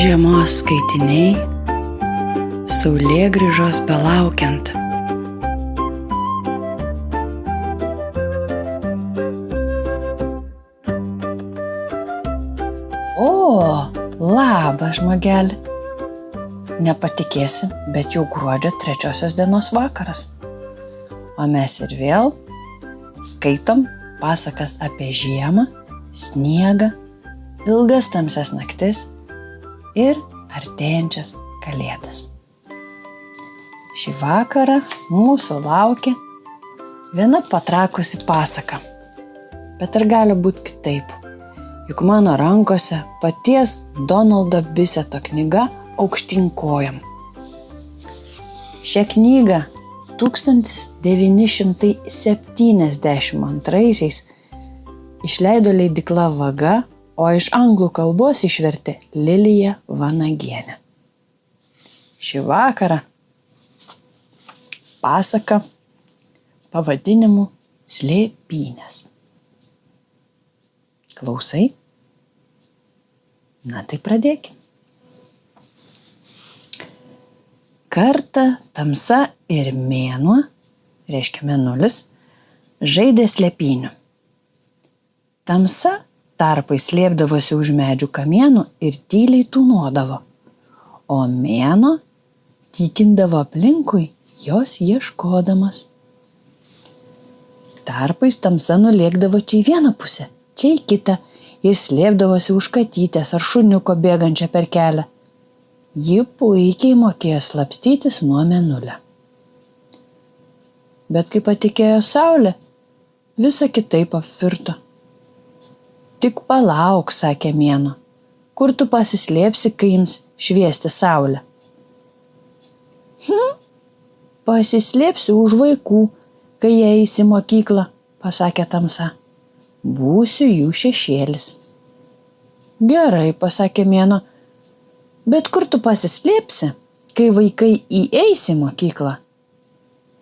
Žiemos skaitiniai, saulėgrįžos belaukiant. Labas, žmogeli. Nepatikėsi, bet jau gruodžio 3 dienos vakaras. O mes ir vėl skaitom pasakas apie žiemą, sniegą, ilgas tamsias naktis ir artėjančias kalėdas. Šį vakarą mūsų laukia viena patrakusi pasaka. Bet ar gali būti kitaip? Juk mano rankose paties Donaldo Biseto knyga Aukštyn kojom. Šią knygą 1972 išleido leidykla Vaga, o iš anglų kalbos išvertė Lilija Vanagienė. Šį vakarą pasaka pavadinimu Slėpynės. Klausai? Na tai pradėkim. Kartą tamsa ir mėnuo, reiškia mėnulis, žaidė slėpynių. Tamsa tarpais slėpdavosi už medžių kamienų ir tyliai tūnodavo, o mėnuo tykindavo aplinkui jos ieškodamas. Tarpais tamsa nulėkdavo čia į vieną pusę, čia į kitą ir slėpdavosi už katytės ar šuniuko bėgančią per kelią. Ji puikiai mokėjo slapstytis nuo mėnulio. Bet kai patekėjo saulė, visa kitaip apvirto. Tik palauk, sakė mėnuo, kur tu pasislėpsi, kai ims šviesti saulę? Pasislėpsiu už vaikų, kai jie eis į mokyklą, pasakė tamsa. Būsiu jų šešėlis. Gerai, pasakė mėnuo, bet kur tu pasislėpsi, kai vaikai įeis į mokyklą?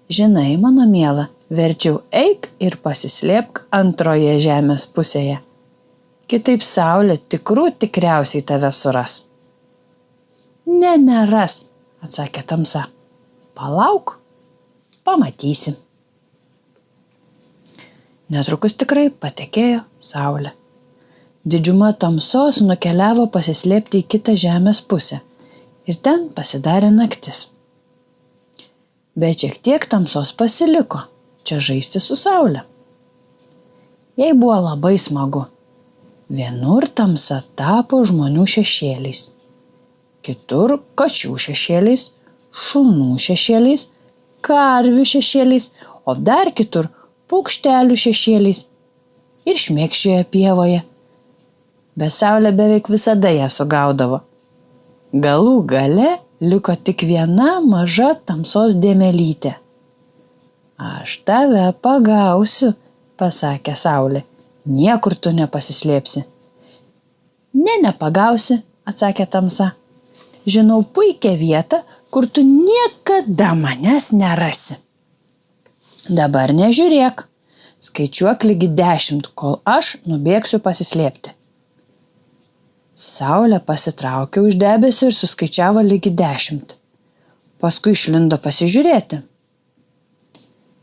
Žinai, mano miela, verčiau eik ir pasislėpk antroje žemės pusėje. Kitaip saulė tikriausiai tave suras. Neras, atsakė tamsa. Palauk, pamatysi. Netrukus tikrai patekėjo saulė. Didžiuma tamsos nukeliavo pasislėpti į kitą žemės pusę ir ten pasidarė naktis. Bet šiek tiek tamsos pasiliko čia žaisti su saule. Jai buvo labai smagu. Vienur tamsa tapo žmonių šešėliais, kitur kačių šešėliais, šunų šešėliais, karvių šešėliais, o dar kitur paukštelių šešėliais ir šmėkščiojo pievoje. Bet saulė beveik visada ją sugaudavo. Galų gale liko tik viena maža tamsos dėmelytė. Aš tave pagausiu, pasakė saulė. Niekur tu nepasislėpsi. Nepagausi, atsakė tamsa. Žinau puikią vietą, kur tu niekada manęs nerasi. Dabar nežiūrėk, skaičiuok ligi 10, kol aš nubėgsiu pasislėpti. Saulė pasitraukė už debesio ir suskaičiavo ligi 10. Paskui išlindo pasižiūrėti.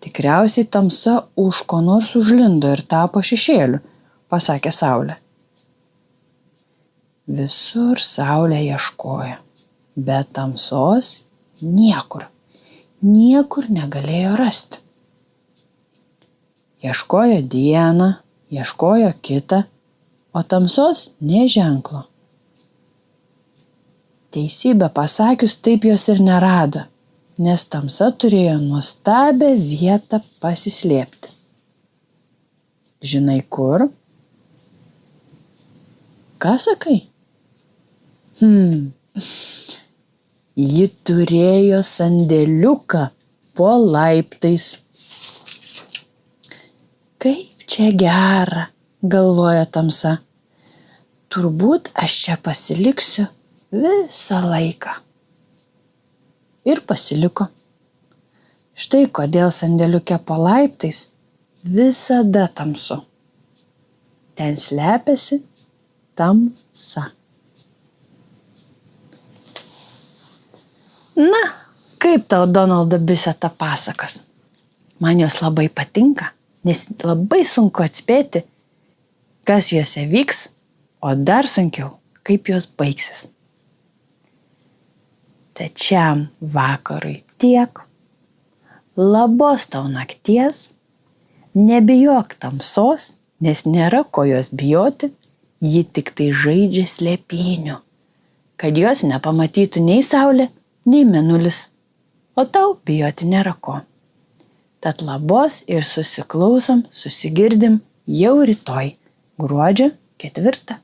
Tikriausiai tamsa už ko nors užlindo ir tapo šešėliu, pasakė saulė. Visur saulė ieškojo, bet tamsos niekur negalėjo rasti. Ieškojo dieną, ieškojo kitą, o tamsos nė ženklo. Teisybę pasakius, taip jos ir nerado, nes tamsa turėjo nuostabią vietą pasislėpti. Žinai kur? Ką sakai? Ji turėjo sandėliuką po laiptais. Kaip čia gera, galvoja tamsa. Turbūt aš čia pasiliksiu visą laiką. Ir pasiliko. Štai kodėl sandėliuke po laiptais visada tamsu. Ten slepiasi tamsa. Na, kaip tau Donaldo Biseto pasakas? Man jos labai patinka, nes labai sunku atspėti, kas juose vyks, o dar sunkiau, kaip jos baigsis. Tad šiam vakarui tiek. Labos tau nakties, nebijok tamsos, nes nėra ko jos bijoti, ji tik tai žaidžia slėpynių, kad jos nepamatytų nei saulė, nei mėnulis, o tau bijoti nėra ko. Tad labos ir susiklausom, susigirdim jau rytoj, gruodžio 4.